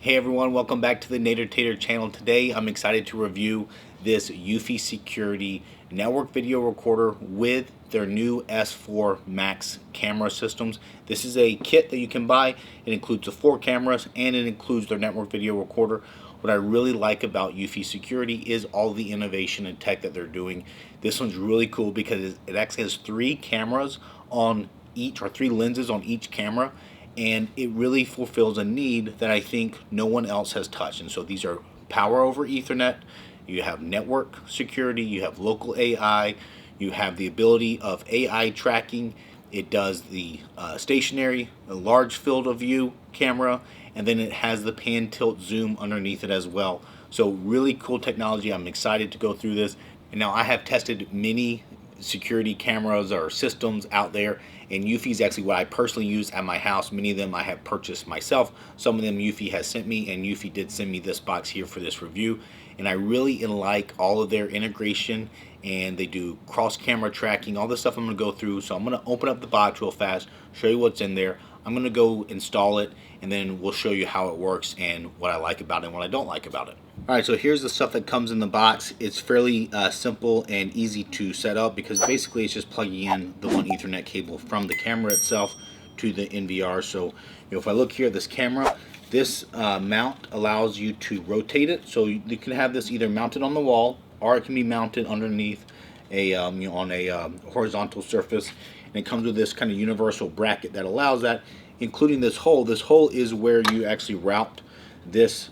Hey everyone, welcome back to the Nader Tater channel. Today I'm excited to review this Eufy Security network video recorder with their new S4 Max camera systems. This is a kit that you can buy. It includes the 4 cameras and it includes their network video recorder. What I really like about Eufy Security is all the innovation and tech that they're doing. This one's really cool because it actually has 3 cameras on each, or 3 lenses on each camera, and it really fulfills a need that I think no one else has touched. And so these are power over Ethernet, you have network security, you have local AI, you have the ability of AI tracking. It does the stationary, a large field of view camera, and then it has the pan, tilt, zoom underneath it as well. So really cool technology. I'm excited to go through this. And now I have tested many security cameras or systems out there, and Eufy is actually what I personally use at my house. Many of them I have purchased myself. Some of them Eufy has sent me, and Eufy did send me this box here for this review. And I really like all of their integration, and they do cross camera tracking, all this stuff I'm going to go through. So I'm going to open up the box real fast, show you what's in there. I'm going to go install it, and then we'll show you how it works and what I like about it and what I don't like about it. Alright, so here's the stuff that comes in the box. It's fairly simple and easy to set up because basically it's just plugging in the one Ethernet cable from the camera itself to the NVR. So if I look here at this camera, this mount allows you to rotate it. So you can have this either mounted on the wall or it can be mounted underneath a on a horizontal surface. And it comes with this kind of universal bracket that allows that, including this hole. This hole is where you actually route this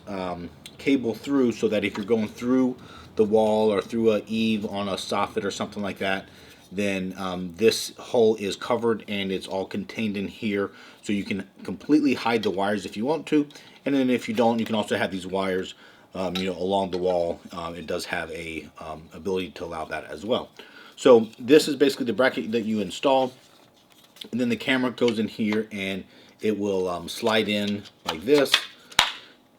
cable through, so that if you're going through the wall or through a eave on a soffit or something like that, then this hole is covered and it's all contained in here, so you can completely hide the wires if you want to. And then if you don't, you can also have these wires along the wall. It does have a ability to allow that as well. So this is basically the bracket that you install, and then the camera goes in here and it will slide in like this.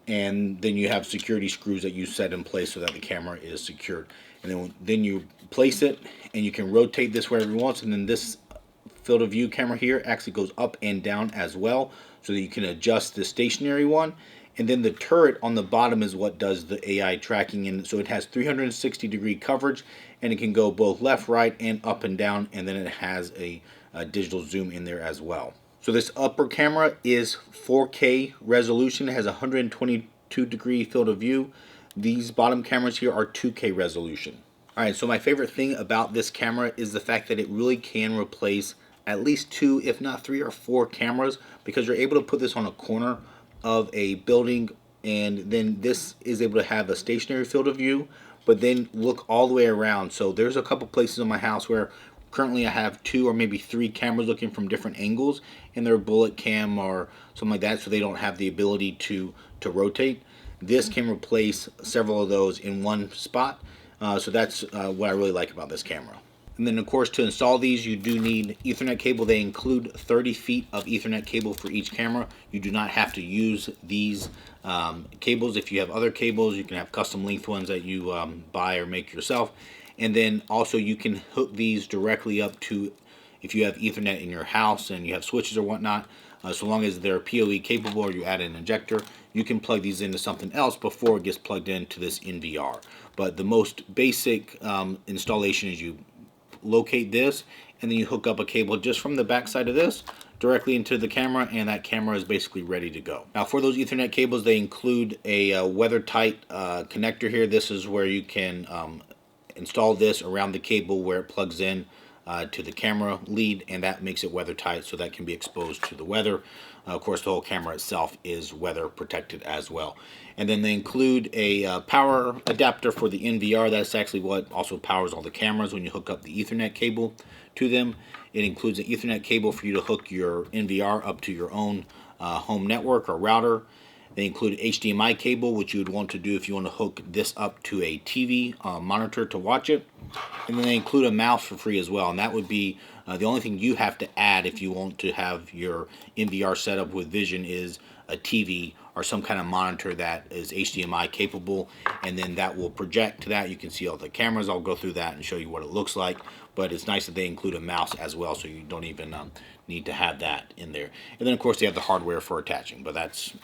And then you have security screws that you set in place so that the camera is secured. And then you place it, and you can rotate this wherever you want. And then this field of view camera here actually goes up and down as well, so that you can adjust the stationary one. And then the turret on the bottom is what does the AI tracking. And so it has 360-degree coverage, and it can go both left, right, and up and down. And then it has a digital zoom in there as well. So this upper camera is 4K resolution. It has a 122-degree field of view. These bottom cameras here are 2K resolution. Alright, so my favorite thing about this camera is the fact that it really can replace at least 2, if not 3 or 4 cameras, because you're able to put this on a corner of a building, and then this is able to have a stationary field of view, but then look all the way around. So there's a couple places in my house where currently I have 2 or maybe 3 cameras looking from different angles, and they're bullet cam or something like that, so they don't have the ability to rotate. This can replace several of those in one spot, so that's what I really like about this camera. And then of course, to install these you do need Ethernet cable. They include 30 feet of Ethernet cable for each camera. You do not have to use these cables. If you have other cables, you can have custom length ones that you buy or make yourself. And then also you can hook these directly up to, if you have Ethernet in your house and you have switches or whatnot, so long as they're PoE capable or you add an injector, you can plug these into something else before it gets plugged into this NVR. But the most basic installation is you locate this, and then you hook up a cable just from the back side of this directly into the camera, and that camera is basically ready to go. Now for those Ethernet cables, they include a weather-tight connector here. This is where you can install this around the cable where it plugs in to the camera lead, and that makes it weather tight, so that can be exposed to the weather. Of course, the whole camera itself is weather protected as well. And then they include a power adapter for the NVR. That's actually what also powers all the cameras when you hook up the Ethernet cable to them. It includes an Ethernet cable for you to hook your NVR up to your own home network or router. They include HDMI cable, which you would want to do if you want to hook this up to a TV monitor to watch it. And then they include a mouse for free as well, and that would be the only thing you have to add if you want to have your NVR set up with Vision is a TV or some kind of monitor that is HDMI capable, and then that will project to that. You can see all the cameras. I'll go through that and show you what it looks like, but it's nice that they include a mouse as well, so you don't even need to have that in there. And then of course they have the hardware for attaching, but that's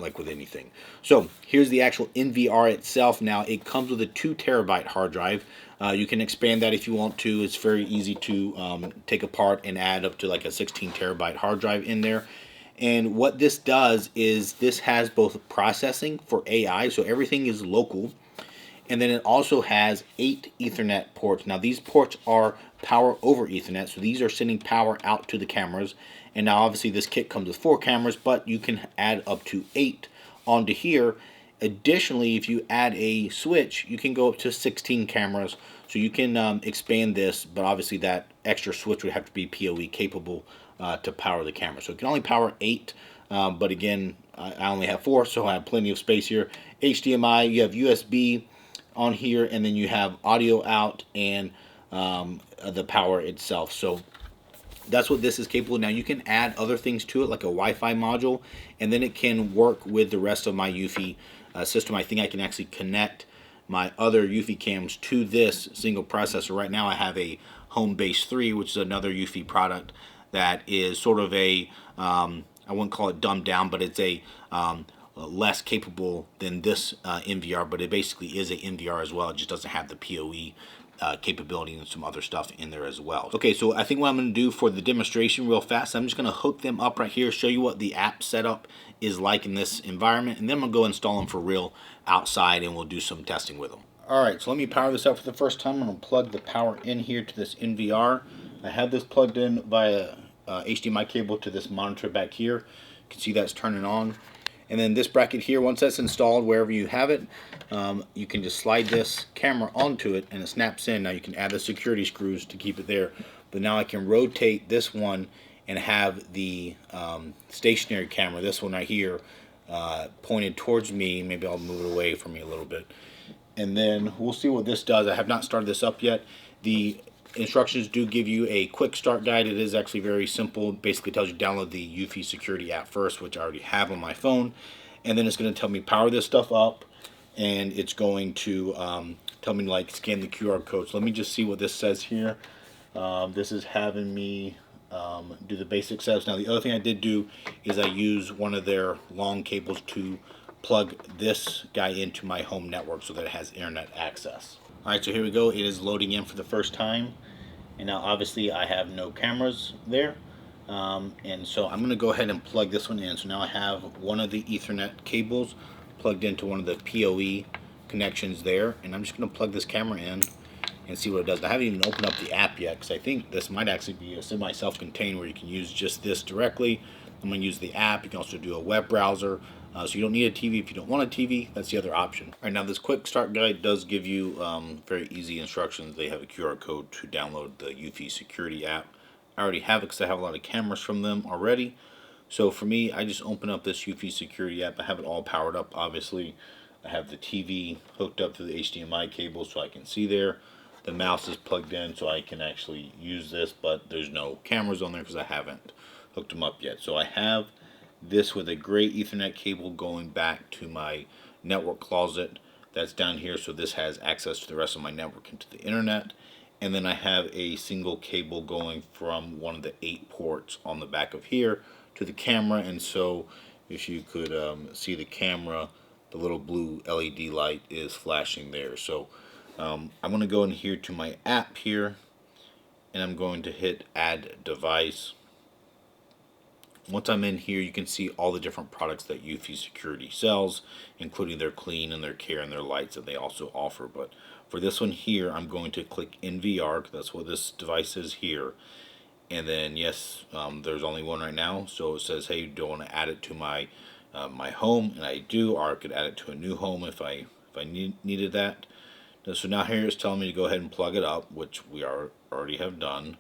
like with anything. So here's the actual NVR itself. Now it comes with a 2 terabyte hard drive. You can expand that if you want to. It's very easy to take apart and add up to like a 16 terabyte hard drive in there. And what this does is this has both processing for AI, so everything is local. And then it also has 8 Ethernet ports. Now these ports are power over Ethernet, so these are sending power out to the cameras. And now obviously this kit comes with 4 cameras, but you can add up to 8 onto here. Additionally, if you add a switch, you can go up to 16 cameras. So you can expand this, but obviously that extra switch would have to be PoE capable to power the camera. So it can only power 8, but again, I only have 4, so I have plenty of space here. HDMI, you have USB on here, and then you have audio out and the power itself. So that's what this is capable of. Now you can add other things to it, like a Wi-Fi module, and then it can work with the rest of my Eufy system. I think I can actually connect my other Eufy cams to this single processor. Right now I have a Home Base 3, which is another Eufy product that is sort of a, I wouldn't call it dumbed down, but it's a less capable than this NVR, but it basically is a NVR as well. It just doesn't have the PoE capability and some other stuff in there as well. Okay, so I think what I'm going to do for the demonstration real fast, I'm just going to hook them up right here, show you what the app setup is like in this environment, and then I'm going to go install them for real outside, and we'll do some testing with them. Alright, so let me power this up for the first time. I'm going to plug the power in here to this NVR. I have this plugged in via HDMI cable to this monitor back here. You can see that's turning on. And then this bracket here, once that's installed wherever you have it, you can just slide this camera onto it and it snaps in. Now you can add the security screws to keep it there. But now I can rotate this one and have the stationary camera, this one right here, pointed towards me. Maybe I'll move it away from me a little bit. And then we'll see what this does. I have not started this up yet. The instructions do give you a quick start guide. It is actually very simple. Basically tells you download the Eufy security app first, which I already have on my phone, and then it's going to tell me power this stuff up, and it's going to tell me like scan the QR code. So let me just see what this says here. This is having me do the basic steps. Now the other thing I did do is I use one of their long cables to plug this guy into my home network so that it has internet access. Alright, so here we go. It is loading in for the first time. And now obviously I have no cameras there. And so I'm going to go ahead and plug this one in. So now I have one of the Ethernet cables plugged into one of the PoE connections there. And I'm just going to plug this camera in and see what it does. I haven't even opened up the app yet because I think this might actually be a semi-self-contained where you can use just this directly. I'm going to use the app. You can also do a web browser. So you don't need a TV if you don't want a TV. That's the other option. All right, now this quick start guide does give you very easy instructions. They have a QR code to download the Eufy security app. I already have it because I have a lot of cameras from them already. So for me, I just open up this Eufy security app. I have it all powered up, obviously. I have the TV hooked up to the HDMI cable so I can see there. The mouse is plugged in so I can actually use this, but there's no cameras on there because I haven't hooked them up yet. So I have this with a gray Ethernet cable going back to my network closet that's down here, so this has access to the rest of my network into the internet. And then I have a single cable going from one of the 8 ports on the back of here to the camera. And so if you could see the camera, the little blue LED light is flashing there. So I'm going to go in here to my app here, and I'm going to hit add device. Once I'm in here, you can see all the different products that Eufy Security sells, including their clean and their care and their lights that they also offer. But for this one here, I'm going to click NVR, because that's what this device is here. And then, yes, there's only one right now. So it says, hey, do I want to add it to my my home? And I do, or I could add it to a new home if I needed that. So now here it's telling me to go ahead and plug it up, which we already have done.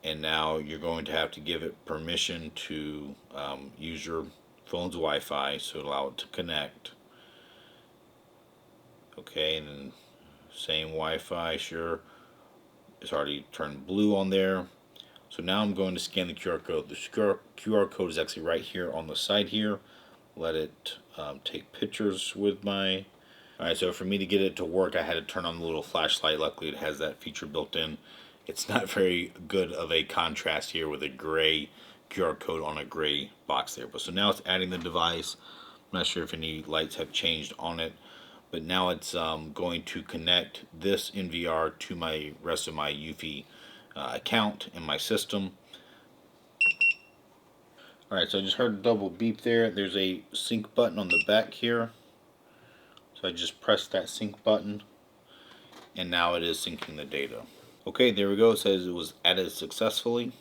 And now you're going to have to give it permission to use your phone's Wi-Fi, so allow it to connect. Okay, and then same Wi-Fi, sure. It's already turned blue on there. So now I'm going to scan the QR code. The QR code is actually right here on the side here. Let it take pictures with my... Alright, so for me to get it to work, I had to turn on the little flashlight. Luckily it has that feature built in. It's not very good of a contrast here with a gray QR code on a gray box there. But so now it's adding the device. I'm not sure if any lights have changed on it, but now it's going to connect this NVR to my rest of my Eufy account in my system. Alright, so I just heard a double beep there. There's a sync button on the back here. So I just pressed that sync button, and now it is syncing the data. Okay, there we go. It says it was added successfully.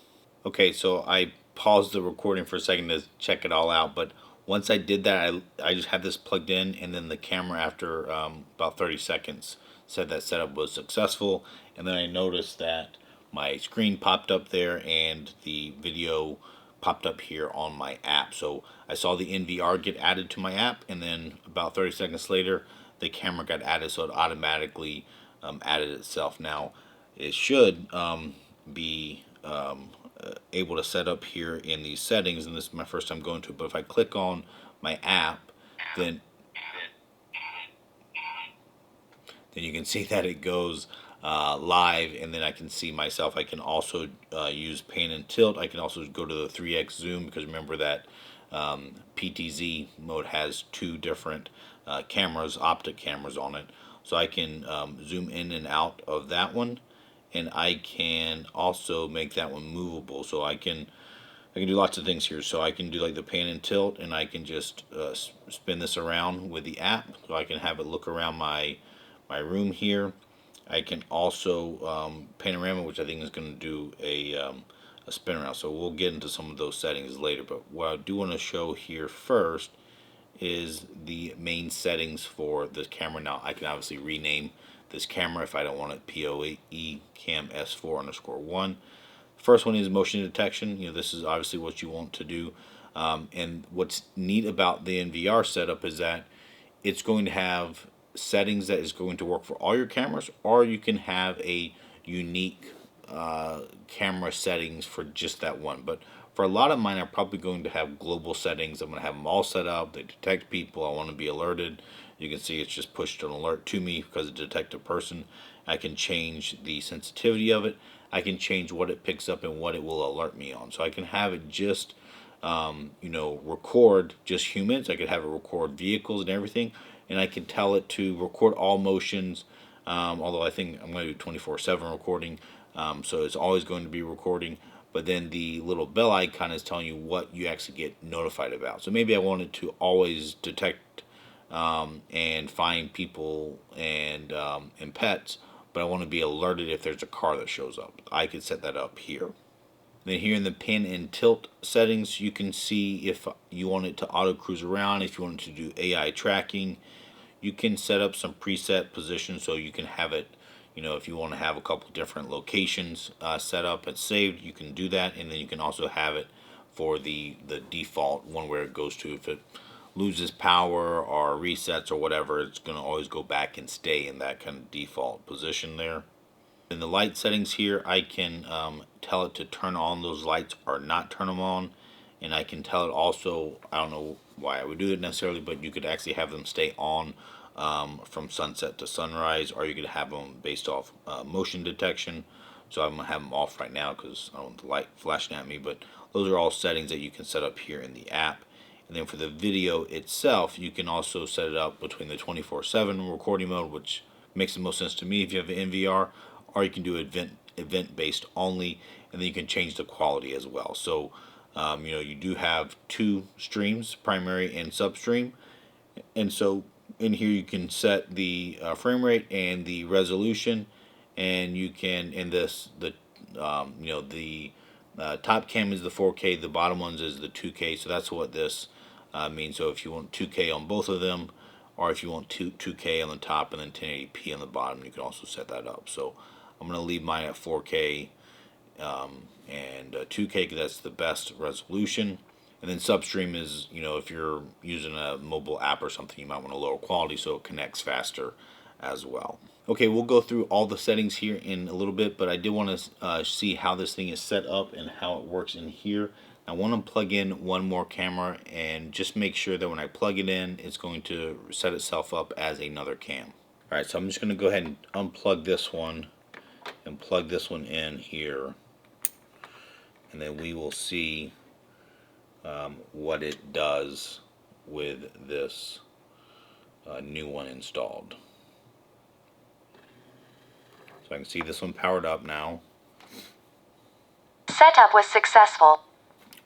Okay, so I paused the recording for a second to check it all out, but once I did that, I just had this plugged in, and then the camera after about 30 seconds said that setup was successful, and then I noticed that my screen popped up there and the video popped up here on my app. So I saw the NVR get added to my app, and then about 30 seconds later the camera got added, so it automatically added itself. Now it should be able to set up here in these settings, and this is my first time going to it, but if I click on my app, then you can see that it goes live, and then I can see myself. I can also use pan and tilt. I can also go to the 3x zoom, because remember that PTZ mode has two different cameras, optic cameras on it. So I can zoom in and out of that one, and I can also make that one movable. So I can do lots of things here. So I can do like the pan and tilt, and I can just spin this around with the app, so I can have it look around my room here. I can also panorama, which I think is going to do a spin around. So we'll get into some of those settings later. But what I do want to show here first is the main settings for this camera. Now I can obviously rename this camera if I don't want it PoE cam S4_1. First one is motion detection. This is obviously what you want to do. And what's neat about the NVR setup is that it's going to have settings that is going to work for all your cameras, or you can have a unique camera settings for just that one. But for a lot of mine, I'm probably going to have global settings. I'm going to have them all set up. They detect people. I want to be alerted. You can see it's just pushed an alert to me because it detects a person. I can change the sensitivity of it. I can change what it picks up and what it will alert me on. So I can have it just record just humans. I could have it record vehicles and everything, and I can tell it to record all motions. Although I think I'm going to do 24/7 recording, so it's always going to be recording. But then the little bell icon is telling you what you actually get notified about. So maybe I wanted to always detect and find people and pets, but I want to be alerted if there's a car that shows up. I could set that up here. Then here in the pan and tilt settings, you can see if you want it to auto cruise around, if you want it to do AI tracking. You can set up some preset positions, so you can have it, if you want to have a couple different locations set up and saved, you can do that. And then you can also have it for the default one where it goes to. If it loses power or resets or whatever, it's going to always go back and stay in that kind of default position there. In the light settings here, I can tell it to turn on those lights or not turn them on, and I can tell it also, I don't know why I would do it necessarily, but you could actually have them stay on from sunset to sunrise, or you could have them based off motion detection. So I'm going to have them off right now because I don't want the light flashing at me, but those are all settings that you can set up here in the app. And then for the video itself, you can also set it up between the 24/7 recording mode, which makes the most sense to me if you have an NVR, or you can do event based only, and then you can change the quality as well. So you do have two streams, primary and substream, and so in here you can set the frame rate and the resolution, and you can the top cam is the 4K, the bottom ones is the 2K. So that's what this means. So if you want 2K on both of them, or if you want 2K on the top and then 1080p on the bottom, you can also set that up. So I'm going to leave mine at 4K and 2K, because that's the best resolution. And then substream is, if you're using a mobile app or something, you might want a lower quality so it connects faster as well. Okay, we'll go through all the settings here in a little bit, but I did want to see how this thing is set up and how it works in here. I want to plug in one more camera and just make sure that when I plug it in, it's going to set itself up as another cam. Alright, so I'm just going to go ahead and unplug this one and plug this one in here, and then we will see what it does with this new one installed. So I can see this one powered up now. Setup was successful.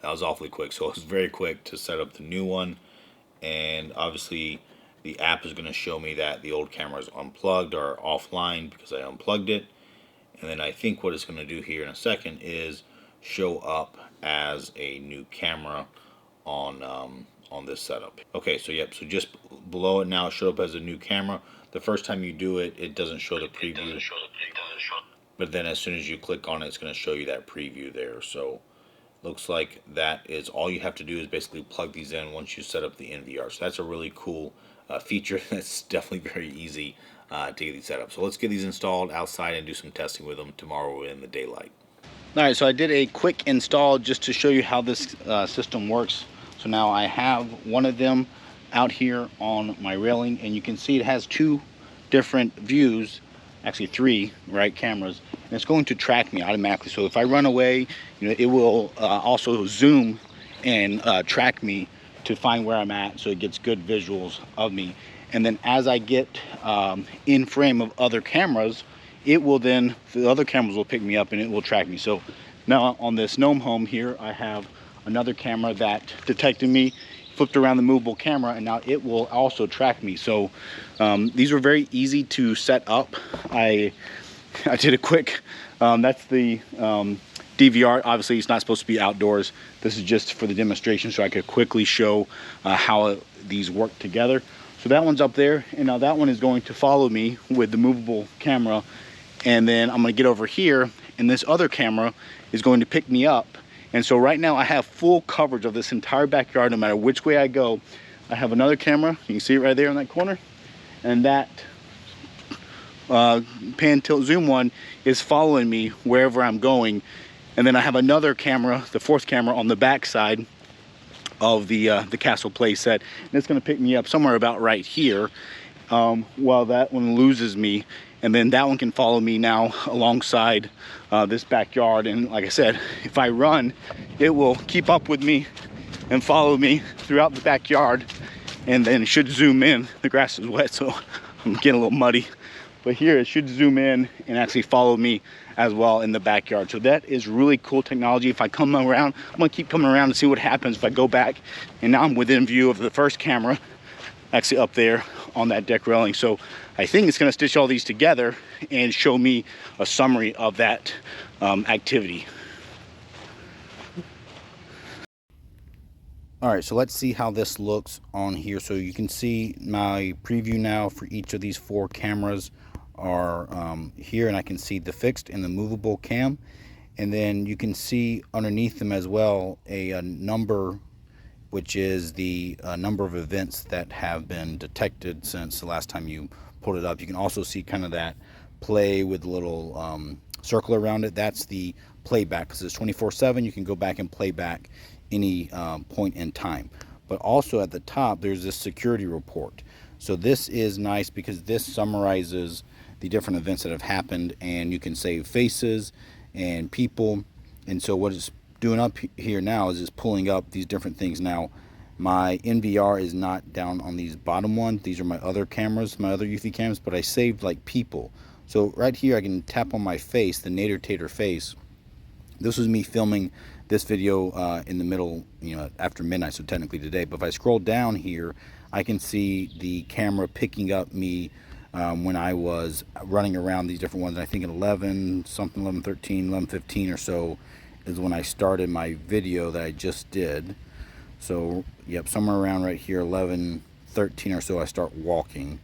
That was awfully quick. So it was very quick to set up the new one. And obviously the app is going to show me that the old camera is unplugged or offline because I unplugged it. And then I think what it's going to do here in a second is show up as a new camera on this setup. Okay, so yep, so just below it now it showed up as a new camera. The first time you do it, it doesn't show the preview. But then as soon as you click on it, it's going to show you that preview there. So looks like that is all you have to do is basically plug these in once you set up the NVR. So that's a really cool feature. That's definitely very easy to get these set up. So let's get these installed outside and do some testing with them tomorrow in the daylight. All right, so I did a quick install just to show you how this system works. So now I have one of them out here on my railing, and you can see it has two different views, actually three, right, cameras, and it's going to track me automatically. So if I run away, you know, it will also zoom and track me to find where I'm at, so it gets good visuals of me. And then as I get in frame of other cameras, it will then, the other cameras will pick me up and it will track me. So now on this gnome home here, I have another camera that detected me, flipped around the movable camera, and now it will also track me. So these were very easy to set up. I did a quick, that's the DVR. Obviously it's not supposed to be outdoors. This is just for the demonstration so I could quickly show how these work together. So that one's up there, and now that one is going to follow me with the movable camera, and then I'm going to get over here, and this other camera is going to pick me up. And so right now I have full coverage of this entire backyard no matter which way I go. I have another camera, you can see it right there in that corner, and that pan tilt zoom one is following me wherever I'm going. And then I have another camera, the fourth camera, on the back side of the castle play set, and it's going to pick me up somewhere about right here while that one loses me, and then that one can follow me now alongside this backyard. And like I said, if I run, it will keep up with me and follow me throughout the backyard, and then it should zoom in. The grass is wet, so I'm getting a little muddy, but here it should zoom in and actually follow me as well in the backyard. So that is really cool technology. If I come around, I'm gonna keep coming around and see what happens if I go back, and now I'm within view of the first camera actually up there on that deck railing. So I think it's gonna stitch all these together and show me a summary of that activity. All right, so let's see how this looks on here. So you can see my preview now for each of these four cameras are here, and I can see the fixed and the movable cam, and then you can see underneath them as well a number, which is the number of events that have been detected since the last time you pulled it up. You can also see kind of that play with a little circle around it. That's the playback, because it's 24/7. You can go back and play back any point in time. But also at the top there's this security report. So this is nice because this summarizes the different events that have happened, and you can save faces and people. And so what it's doing up here now is it's pulling up these different things. Now my NVR is not down on these bottom ones. These are my other cameras, my other Eufy cams, but I saved like people. So right here I can tap on my face, the Nader Tater face. This was me filming this video in the middle, you know, after midnight, so technically today. But if I scroll down here, I can see the camera picking up me when I was running around these different ones. I think at 11 something, 11:13, 11:15 or so is when I started my video that I just did. So yep, somewhere around right here, 11:13 or so, I start walking.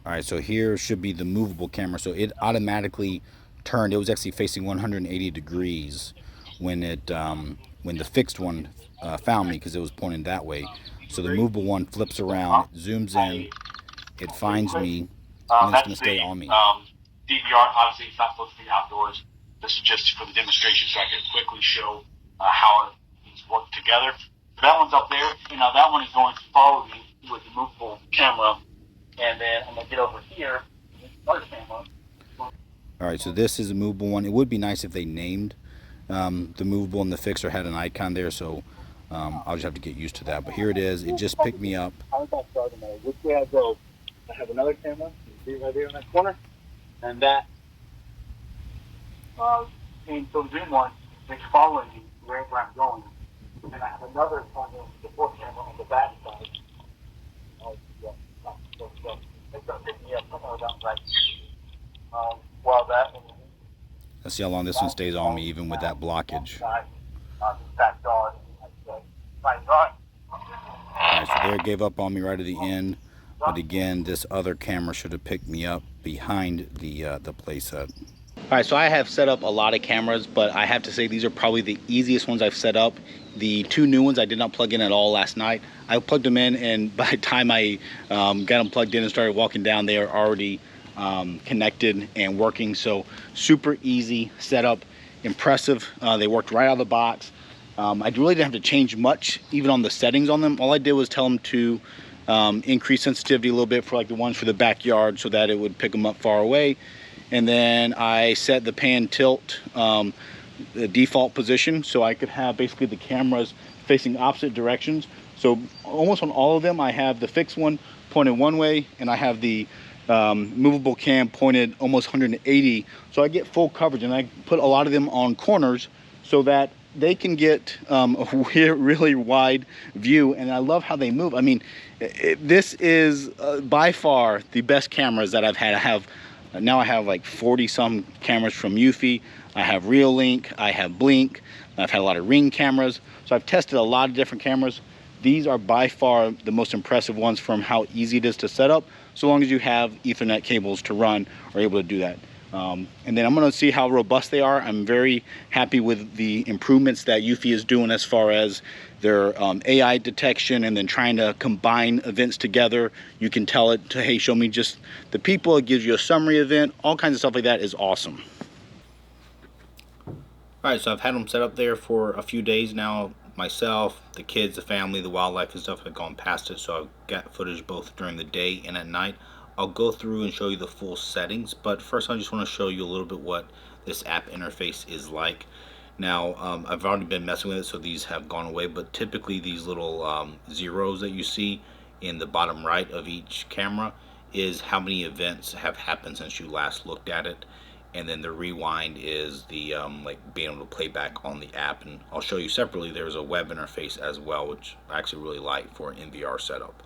All right, so here should be the movable camera. So it automatically turned. It was actually facing 180 degrees when it when the fixed one found me, because it was pointed that way. So the movable one flips around, it zooms in, it finds me, and it's going to stay on me. DVR, obviously it's not supposed to be outdoors. This is just for the demonstration so I can quickly show how these work together. So that one's up there, and now that one is going to follow me with the movable camera, and then I'm going to get over here, another camera. All right, so this is a movable one. It would be nice if they named the movable and the fixed, or had an icon there, so I'll just have to get used to that. But here it is. It just picked me up. Which way I go, I have another camera. You see right there in that corner, and that and so the green one is following me where I'm going. And I have another support camera on the back side. It's going to pick me up somewhere around right. While that one. Let's see how long this one stays on me, even with that blockage. Alright, so there it gave up on me right at the end. But again, this other camera should have picked me up behind the playset. Alright, so I have set up a lot of cameras, but I have to say these are probably the easiest ones I've set up. The two new ones I did not plug in at all last night. I plugged them in, and by the time I got them plugged in and started walking down, they are already connected and working. So super easy setup, impressive. They worked right out of the box. I really didn't have to change much even on the settings on them. All I did was tell them to increase sensitivity a little bit for like the ones for the backyard so that it would pick them up far away. And then I set the pan tilt the default position so I could have basically the cameras facing opposite directions. So almost on all of them I have the fixed one pointed one way, and I have the movable cam pointed almost 180, so I get full coverage. And I put a lot of them on corners so that they can get a really wide view, and I love how they move. I mean, this is by far the best cameras that I've had. Now I have like 40 some cameras from Eufy. I have Reolink, I have Blink, I've had a lot of Ring cameras, so I've tested a lot of different cameras. These are by far the most impressive ones from how easy it is to set up, so long as you have Ethernet cables to run, are able to do that. And then I'm going to see how robust they are. I'm very happy with the improvements that Eufy is doing as far as their AI detection, and then trying to combine events together. You can tell it to, hey, show me just the people. It gives you a summary event. All kinds of stuff like that is awesome. Alright, so I've had them set up there for a few days now. Myself, the kids, the family, the wildlife and stuff have gone past it, so I've got footage both during the day and at night. I'll go through and show you the full settings, but first I just want to show you a little bit what this app interface is like. Now, I've already been messing with it, so these have gone away, but typically these little zeros that you see in the bottom right of each camera is how many events have happened since you last looked at it. And then the rewind is the like being able to play back on the app. And I'll show you separately, there's a web interface as well, which I actually really like for an NVR setup.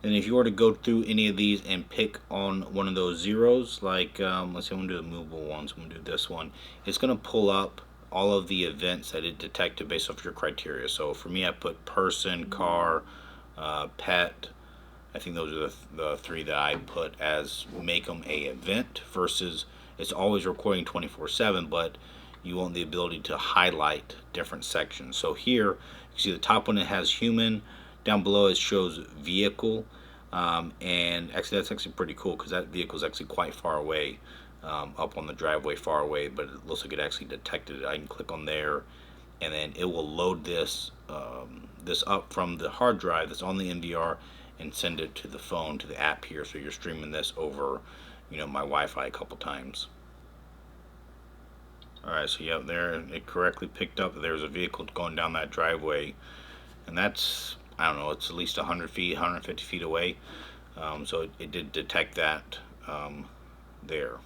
And if you were to go through any of these and pick on one of those zeros, like let's say I'm going to do the movable ones, I'm going to do this one, it's going to pull up all of the events that it detected based off your criteria. So for me, I put person, car, pet. I think those are the three that I put as make them a event, versus it's always recording 24/7, but you want the ability to highlight different sections. So here, you see the top one, it has human. Down below it shows vehicle, and actually that's actually pretty cool because that vehicle is actually quite far away, up on the driveway far away, but it looks like it actually detected it. I can click on there, and then it will load this this up from the hard drive that's on the NVR and send it to the phone, to the app here, so you're streaming this over, you know, my Wi-Fi a couple times. Alright, so yeah, there it correctly picked up that there's a vehicle going down that driveway, and that's, I don't know, it's at least 100 feet, 150 feet away, so it did detect that there.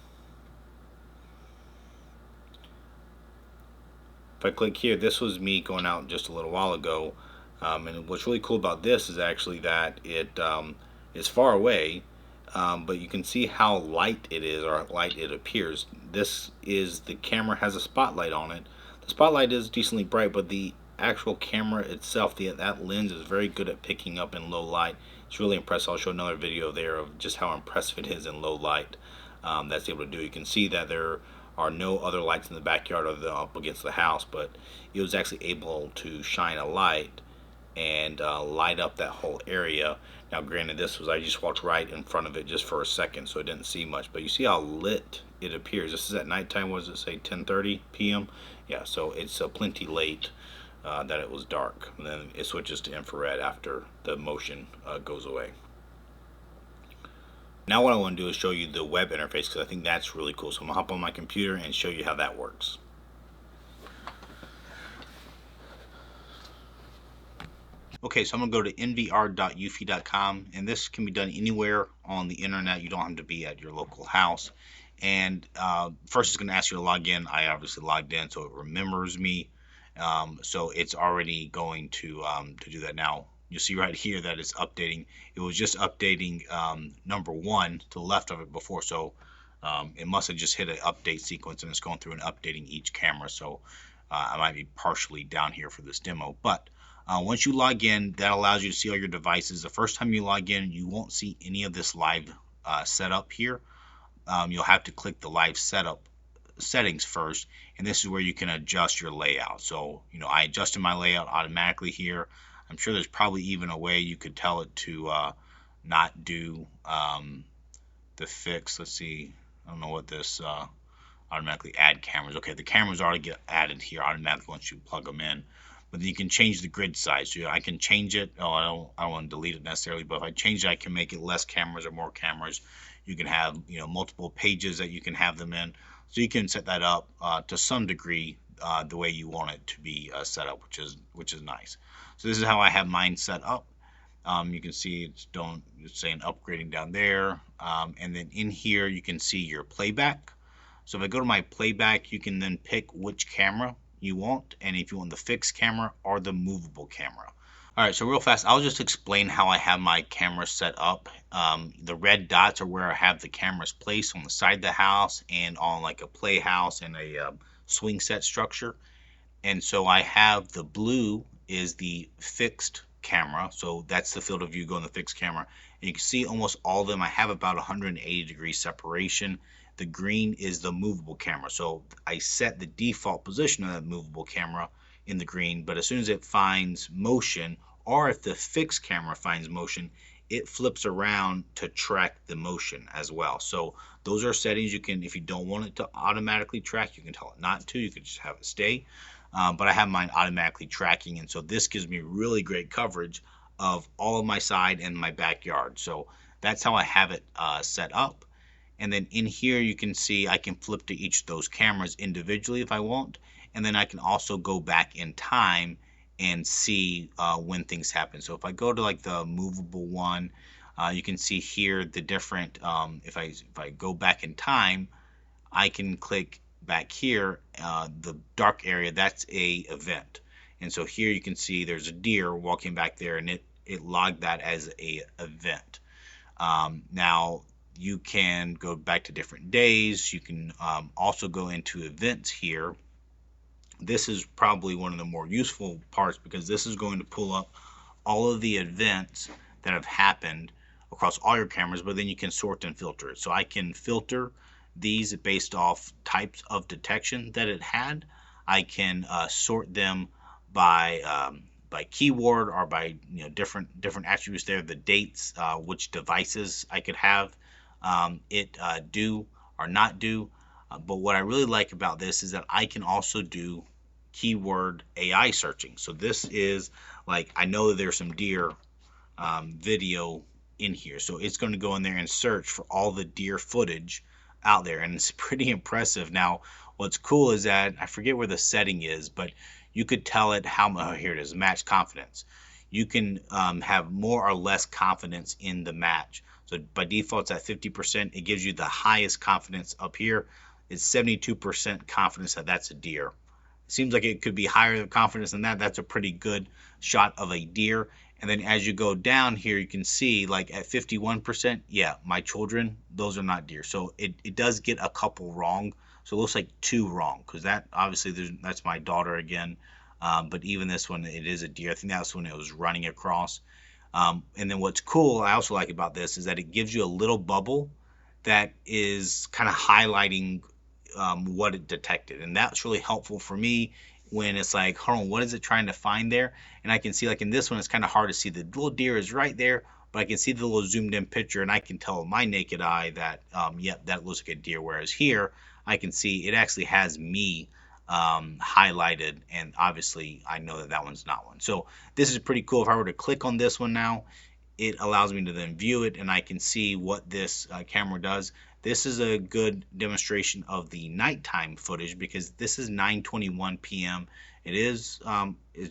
If I click here, this was me going out just a little while ago, and what's really cool about this is actually that it is far away, but you can see how light it is, or light it appears. This is, the camera has a spotlight on it. The spotlight is decently bright, but the actual camera itself, that lens is very good at picking up in low light. It's really impressive. I'll show another video there of just how impressive it is in low light. That's able to do. You can see that there are no other lights in the backyard other than up against the house, but it was actually able to shine a light and light up that whole area. Now granted, this was, I just walked right in front of it just for a second, so I didn't see much, but you see how lit it appears. This is at nighttime. What does it say, 10:30 p.m.? Yeah, so it's plenty late that it was dark, and then it switches to infrared after the motion goes away. Now what I want to do is show you the web interface, because I think that's really cool. So I'm going to hop on my computer and show you how that works. Okay, so I'm going to go to nvr.eufy.com, and this can be done anywhere on the internet. You don't have to be at your local house. And first it's going to ask you to log in. I obviously logged in, so it remembers me. So it's already going to do that now. You'll see right here that it's updating. It was just updating number 1 to the left of it before, so it must have just hit an update sequence, and it's going through and updating each camera. So I might be partially down here for this demo, but once you log in, that allows you to see all your devices. The first time you log in, you won't see any of this live setup here. You'll have to click the live setup settings first, and this is where you can adjust your layout. So, I adjusted my layout automatically here. I'm sure there's probably even a way you could tell it to not do the fix. Let's see. I don't know what this automatically add cameras. Okay, the cameras already get added here automatically once you plug them in. But then you can change the grid size. So I can change it. Oh, I don't want to delete it necessarily, but if I change it, I can make it less cameras or more cameras. You can have multiple pages that you can have them in. So you can set that up to some degree the way you want it to be set up, which is nice. So this is how I have mine set up. You can see it's saying upgrading down there, and then in here you can see your playback. So if I go to my playback, you can then pick which camera you want, and if you want the fixed camera or the movable camera. Alright, so real fast, I'll just explain how I have my camera set up. The red dots are where I have the cameras placed on the side of the house and on like a playhouse and a swing set structure. And so I have the blue is the fixed camera, so that's the field of view going the fixed camera. And you can see almost all of them. I have about 180 degree separation. The green is the movable camera, so I set the default position of that movable camera in the green, but as soon as it finds motion, or if the fixed camera finds motion, it flips around to track the motion as well. So those are settings you can, if you don't want it to automatically track, you can tell it not to. You can just have it stay. But I have mine automatically tracking, and so this gives me really great coverage of all of my side and my backyard. So that's how I have it set up. And then in here you can see I can flip to each of those cameras individually if I want, and then I can also go back in time and see when things happen. So if I go to like the movable one, you can see here the different if I go back in time, I can click back here, the dark area, that's a event. And so here you can see there's a deer walking back there, and it logged that as a event. Now you can go back to different days. You can also go into events here. This is probably one of the more useful parts because this is going to pull up all of the events that have happened across all your cameras, but then you can sort and filter it. So I can filter these based off types of detection that it had. I can sort them by keyword or by different attributes there, the dates, which devices I could have it do or not do. But what I really like about this is that I can also do keyword AI searching. So this is like, I know that there's some deer video in here, so it's going to go in there and search for all the deer footage out there, and it's pretty impressive. Now what's cool is that I forget where the setting is, but you could tell it how here it is, match confidence. You can have more or less confidence in the match. So by default it's at 50%. It gives you the highest confidence up here. It's 72% confidence that that's a deer. It seems like it could be higher confidence than that. That's a pretty good shot of a deer. And then as you go down here, you can see like at 51%, yeah, my children, those are not deer. So it does get a couple wrong. So it looks like 2 wrong, because that obviously that's my daughter again. But even this one, it is a deer. I think that's when it was running across. And then what's cool, I also like about this, is that it gives you a little bubble that is kind of highlighting what it detected. And that's really helpful for me when it's like, hold on, what is it trying to find there? And I can see, like in this one, it's kind of hard to see. The little deer is right there, but I can see the little zoomed in picture, and I can tell with my naked eye that, yep, that looks like a deer. Whereas here, I can see it actually has me highlighted, and obviously I know that that one's not one. So this is pretty cool. If I were to click on this one now, it allows me to then view it, and I can see what this camera does. This is a good demonstration of the nighttime footage because this is 9:21 p.m. It is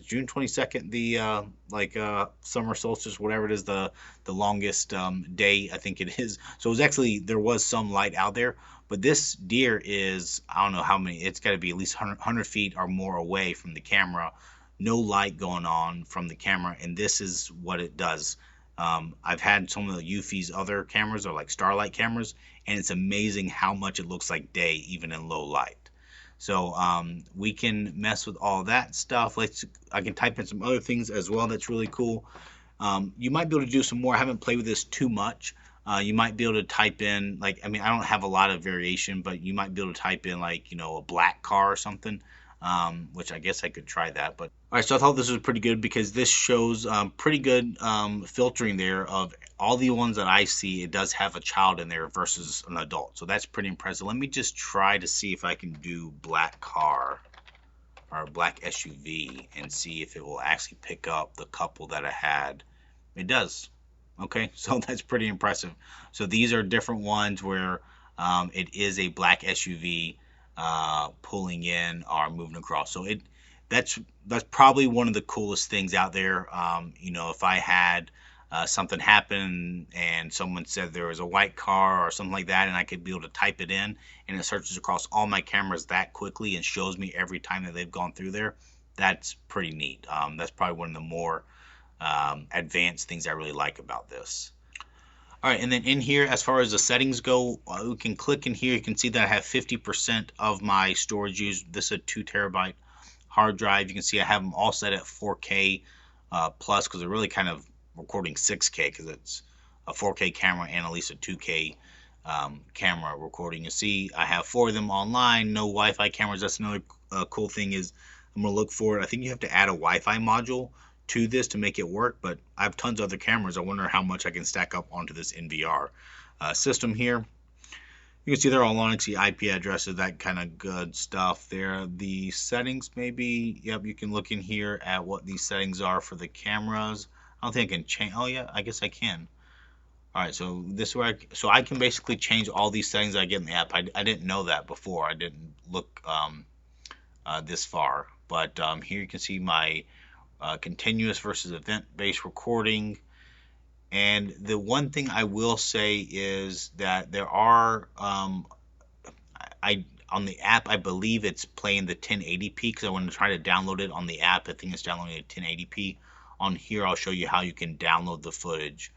June 22nd, the summer solstice, whatever it is, the longest day, I think it is. So it was actually, there was some light out there, but this deer is, I don't know how many, it's got to be at least 100 feet or more away from the camera. No light going on from the camera, and this is what it does. I've had some of the Eufy's other cameras, or like starlight cameras, and it's amazing how much it looks like day even in low light. So we can mess with all that stuff. I can type in some other things as well that's really cool. You might be able to do some more. I haven't played with this too much. You might be able to type in, like, I mean, I don't have a lot of variation, but you might be able to type in, like, you know, a black car or something, which I guess I could try that. But all right, so I thought this was pretty good because this shows pretty good filtering there of all the ones that I see. It does have a child in there versus an adult, so that's pretty impressive. Let me just try to see if I can do black car or black SUV and see if it will actually pick up the couple that I had. It does. Okay, so that's pretty impressive. So these are different ones where it is a black SUV pulling in or moving across. So that's probably one of the coolest things out there. You know, if I had something happen and someone said there was a white car or something like that, and I could be able to type it in and it searches across all my cameras that quickly and shows me every time that they've gone through there, that's pretty neat. That's probably one of the more advanced things I really like about this. All right, and then in here, as far as the settings go, we can click in here. You can see that I have 50% of my storage used. This is a 2 terabyte hard drive. You can see I have them all set at 4K plus, because they're really kind of recording 6K because it's a 4K camera and at least a 2K camera recording. You see I have 4 of them online, no Wi-Fi cameras. That's another cool thing is I'm going to look for it. I think you have to add a Wi-Fi module to this to make it work, but I have tons of other cameras. I wonder how much I can stack up onto this NVR system here. You can see they're all on. You can see IP addresses, that kind of good stuff there. The settings, maybe, yep, you can look in here at what these settings are for the cameras. I don't think I can change. Oh yeah, I guess I can. All right, so this is where I can basically change all these settings I get in the app. I didn't know that before. I didn't look this far, but here you can see my continuous versus event-based recording. And the one thing I will say is that there are on the app, I believe it's playing the 1080p because I want to try to download it on the app. I think it's downloading at 1080p. On here, I'll show you how you can download the footage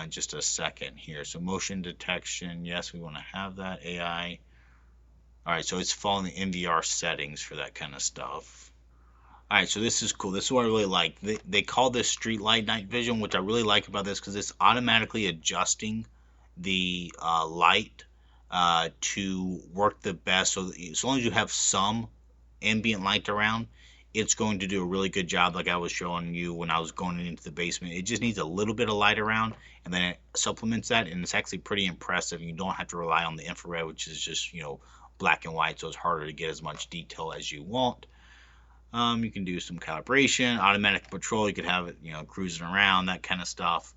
in just a second here. So motion detection, yes, we want to have that. AI. All right, so it's following the NVR settings for that kind of stuff. All right, so this is cool. This is what I really like. They call this street light night vision, which I really like about this because it's automatically adjusting the light to work the best. So as long as you have some ambient light around, it's going to do a really good job, like I was showing you when I was going into the basement. It just needs a little bit of light around, and then it supplements that, and it's actually pretty impressive. You don't have to rely on the infrared, which is just, you know, black and white, so it's harder to get as much detail as you want. You can do some calibration, automatic patrol. You could have it, you know, cruising around, that kind of stuff.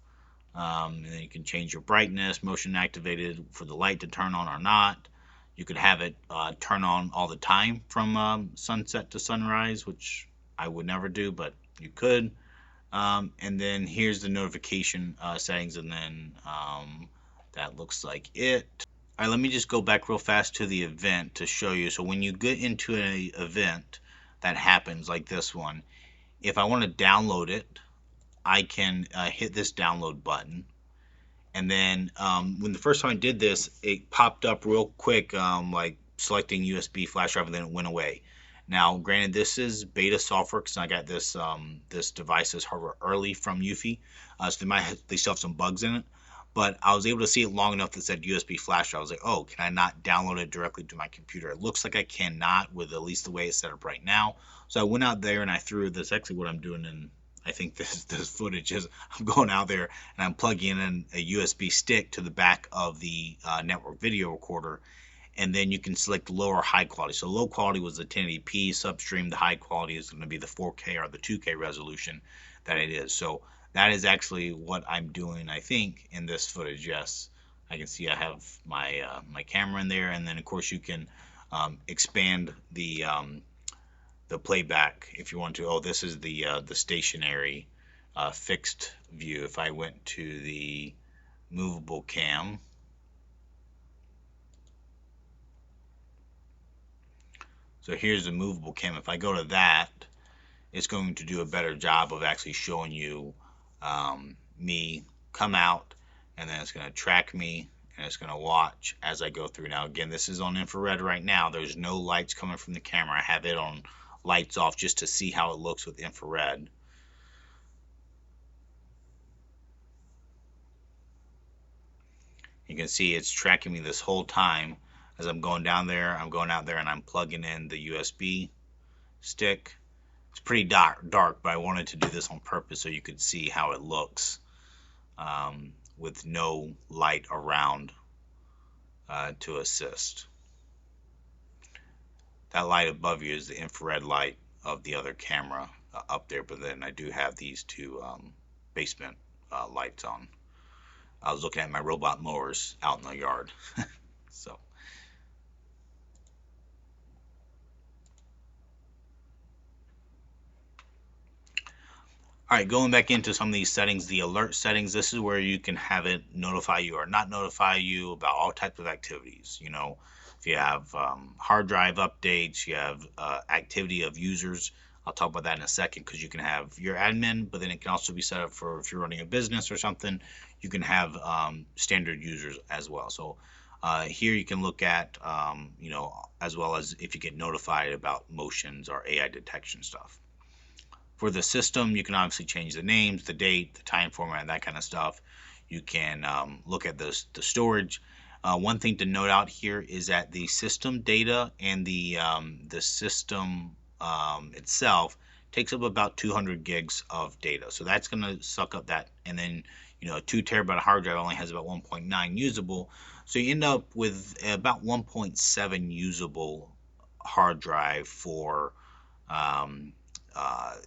And then you can change your brightness, motion activated for the light to turn on or not. You could have it turn on all the time from sunset to sunrise, which I would never do, but you could. And then here's the notification settings, and then that looks like it. All right, let me just go back real fast to the event to show you. So when you get into an event that happens like this one, if I want to download it, I can hit this download button, and then when the first time I did this, it popped up real quick, like selecting USB flash drive, and then it went away. Now, granted, this is beta software because I got this this device's hardware early from Eufy, so they still have some bugs in it. But I was able to see it long enough that said USB flash drive. I was like, oh, can I not download it directly to my computer? It looks like I cannot with at least the way it's set up right now. So I went out there and I threw this. Actually, what I'm doing in I think this footage is I'm going out there and I'm plugging in a USB stick to the back of the network video recorder, and then you can select low or high quality. So low quality was the 1080p substream. The high quality is going to be the 4K or the 2K resolution that it is. So that is actually what I'm doing, I think, in this footage. Yes, I can see I have my camera in there, and then of course you can expand the playback if you want to. Oh, this is the stationary fixed view. If I went to the movable cam, so here's the movable cam. If I go to that, it's going to do a better job of actually showing you me come out, and then it's going to track me, and it's going to watch as I go through. Now again, this is on infrared right now. There's no lights coming from the camera. I have it on lights off just to see how it looks with infrared. You can see it's tracking me this whole time as I'm going down there, I'm going out there, and I'm plugging in the USB stick. It's pretty dark, but I wanted to do this on purpose so you could see how it looks with no light around to assist. That light above you is the infrared light of the other camera up there, but then I do have these two basement lights on. I was looking at my robot mowers out in the yard. So. All right, going back into some of these settings, the alert settings, this is where you can have it notify you or not notify you about all types of activities. You know, if you have hard drive updates, you have activity of users. I'll talk about that in a second, because you can have your admin, but then it can also be set up for if you're running a business or something, you can have standard users as well. So here you can look at, you know, as well as if you get notified about motions or AI detection stuff. For the system, you can obviously change the names, the date, the time format, that kind of stuff. You can look at the storage. One thing to note out here is that the system data and the system itself takes up about 200 gigs of data. So that's going to suck up that. And then, you know, a 2 terabyte hard drive only has about 1.9 usable. So you end up with about 1.7 usable hard drive for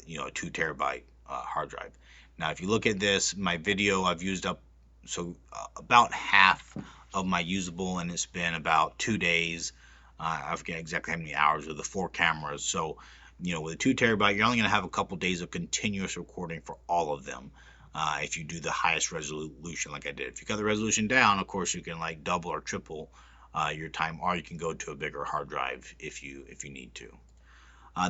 you know, a 2 terabyte hard drive. Now, if you look at this, my video, I've used up about half of my usable, and it's been about 2 days. I forget exactly how many hours with the 4 cameras. So, you know, with a 2 terabyte, you're only going to have a couple days of continuous recording for all of them. If you do the highest resolution like I did. If you cut the resolution down, of course, you can like double or triple your time, or you can go to a bigger hard drive if you need to.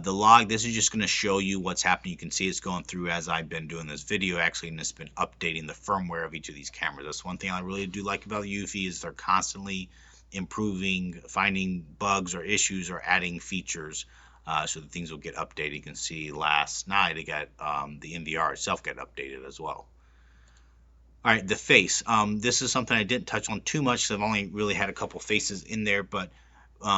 The log, this is just going to show you what's happening. You can see it's going through as I've been doing this video actually, and it's been updating the firmware of each of these cameras. That's one thing I really do like about Eufy, is they're constantly improving, finding bugs or issues or adding features so that things will get updated. You can see last night it got the NVR itself got updated as well. All right, the face. This is something I didn't touch on too much, so I've only really had a couple faces in there, but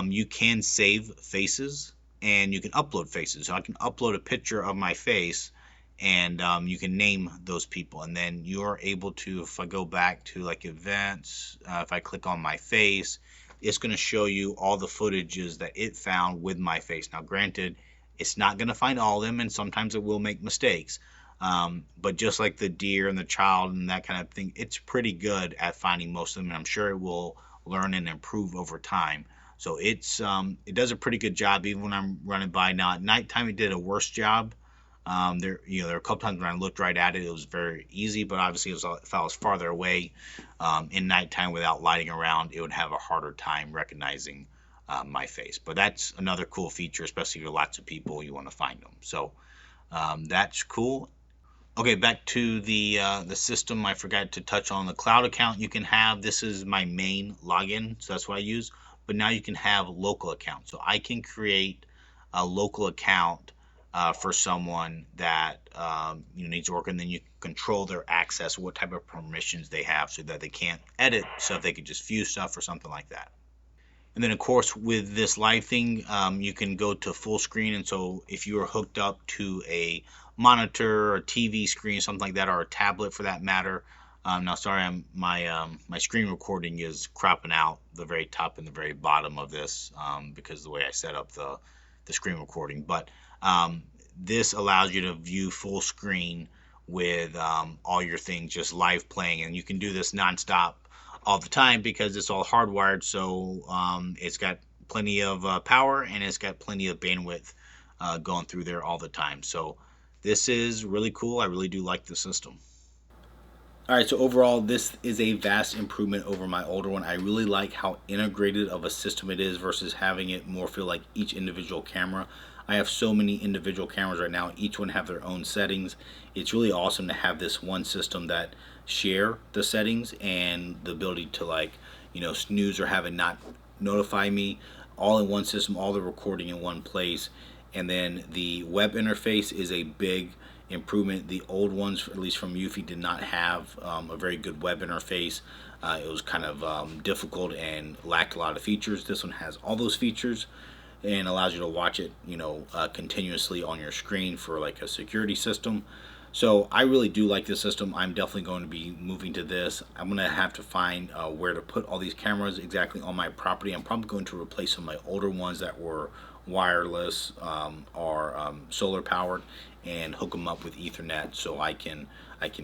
you can save faces and you can upload faces. So I can upload a picture of my face, and you can name those people, and then you're able to, if I go back to like events, if I click on my face, it's going to show you all the footages that it found with my face. Now granted, it's not going to find all of them, and sometimes it will make mistakes, but just like the deer and the child and that kind of thing, it's pretty good at finding most of them, and I'm sure it will learn and improve over time. So it's it does a pretty good job even when I'm running by. Now at nighttime it did a worse job. There are a couple times when I looked right at it, it was very easy, but obviously if I was farther away in nighttime without lighting around, it would have a harder time recognizing my face. But that's another cool feature, especially if you're lots of people, you want to find them. So that's cool. Okay, back to the system. I forgot to touch on the cloud account you can have. This is my main login, so that's what I use. But now you can have local accounts. So I can create a local account for someone that needs to work, and then you can control their access, what type of permissions they have, so that they can't edit stuff, they could just view stuff or something like that. And then of course with this live thing, you can go to full screen, and so if you are hooked up to a monitor or TV screen, something like that, or a tablet for that matter. Now, sorry, my screen recording is cropping out the very top and the very bottom of this because of the way I set up the screen recording. But this allows you to view full screen with all your things just live playing, and you can do this nonstop all the time because it's all hardwired. So it's got plenty of power, and it's got plenty of bandwidth going through there all the time. So this is really cool. I really do like the system. All right, so overall, this is a vast improvement over my older one. I really like how integrated of a system it is versus having it more feel like each individual camera. I have so many individual cameras right now. Each one have their own settings. It's really awesome to have this one system that share the settings and the ability to, like, snooze or have it not notify me, all in one system, all the recording in one place. And then the web interface is a big improvement. The old ones, at least from Eufy, did not have a very good web interface. It was kind of difficult and lacked a lot of features. This one has all those features and allows you to watch it, continuously on your screen for like a security system. So I really do like this system. I'm definitely going to be moving to this. I'm going to have to find where to put all these cameras exactly on my property. I'm probably going to replace some of my older ones that were wireless or solar powered and hook them up with Ethernet so I can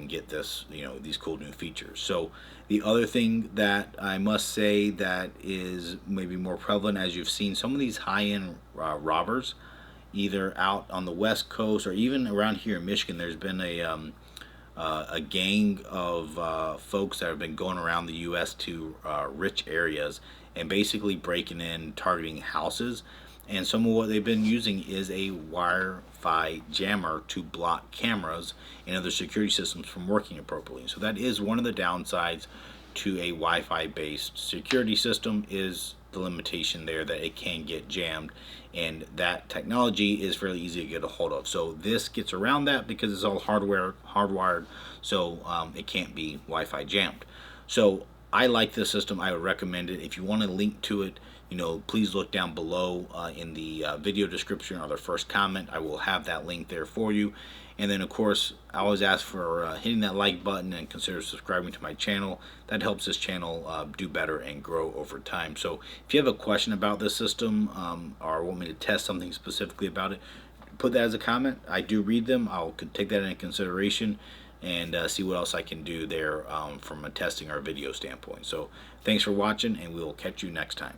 get this, these cool new features. So the other thing that I must say that is maybe more prevalent, as you've seen some of these high-end robbers, either out on the West Coast or even around here in Michigan, there's been a gang of folks that have been going around the U.S. to rich areas and basically breaking in, targeting houses. And some of what they've been using is a Wi-Fi jammer to block cameras and other security systems from working appropriately. So that is one of the downsides to a Wi-Fi based security system, is the limitation there that it can get jammed, and that technology is fairly easy to get a hold of. So this gets around that because it's all hardwired, so it can't be Wi-Fi jammed. So I like this system. I would recommend it. If you want a link to it, please look down below in the video description or the first comment. I will have that link there for you. And then, of course, I always ask for hitting that like button and consider subscribing to my channel. That helps this channel do better and grow over time. So if you have a question about this system or want me to test something specifically about it, put that as a comment. I do read them. I'll take that into consideration and see what else I can do there from a testing or video standpoint. So thanks for watching, and we will catch you next time.